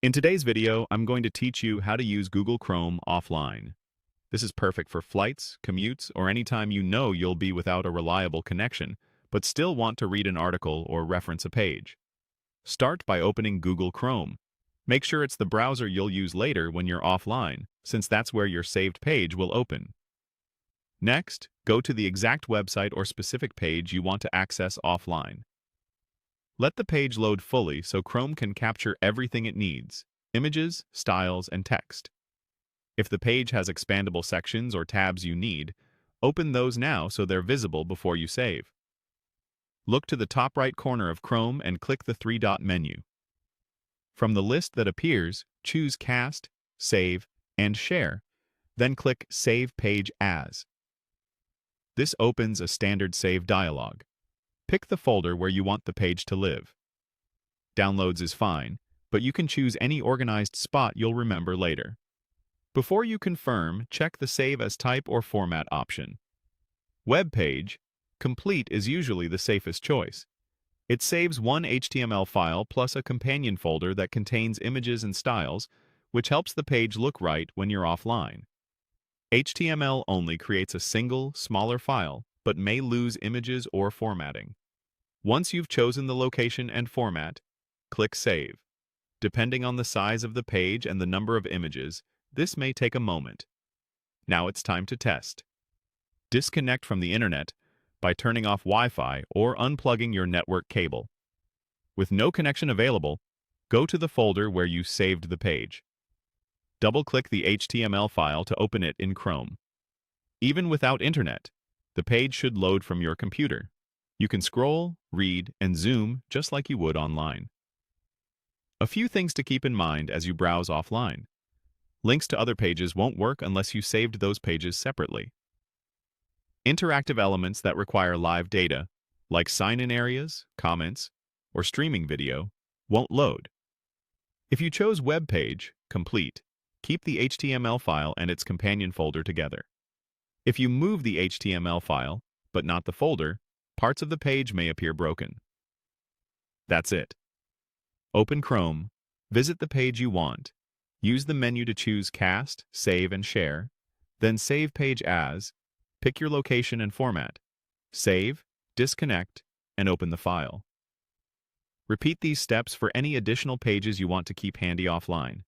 In today's video, I'm going to teach you how to use Google Chrome offline. This is perfect for flights, commutes, or anytime you know you'll be without a reliable connection, but still want to read an article or reference a page. Start by opening Google Chrome. Make sure it's the browser you'll use later when you're offline, since that's where your saved page will open. Next, go to the exact website or specific page you want to access offline. Let the page load fully so Chrome can capture everything it needs: images, styles, and text. If the page has expandable sections or tabs you need, open those now so they're visible before you save. Look to the top right corner of Chrome and click the three-dot menu. From the list that appears, choose Cast, Save, and Share, then click Save Page As. This opens a standard save dialog. Pick the folder where you want the page to live. Downloads is fine, but you can choose any organized spot you'll remember later. Before you confirm, check the Save as Type or Format option. Webpage, complete is usually the safest choice. It saves one HTML file plus a companion folder that contains images and styles, which helps the page look right when you're offline. HTML only creates a single, smaller file, but may lose images or formatting. Once you've chosen the location and format, click Save. Depending on the size of the page and the number of images, this may take a moment. Now it's time to test. Disconnect from the internet by turning off Wi-Fi or unplugging your network cable. With no connection available, go to the folder where you saved the page. Double-click the HTML file to open it in Chrome. Even without internet, the page should load from your computer. You can scroll, read, and zoom just like you would online. A few things to keep in mind as you browse offline. Links to other pages won't work unless you saved those pages separately. Interactive elements that require live data, like sign-in areas, comments, or streaming video, won't load. If you chose Webpage, complete, keep the HTML file and its companion folder together. If you move the HTML file, but not the folder, parts of the page may appear broken. That's it. Open Chrome, visit the page you want, use the menu to choose Cast, Save, and Share, then Save Page As, pick your location and format, save, disconnect, and open the file. Repeat these steps for any additional pages you want to keep handy offline.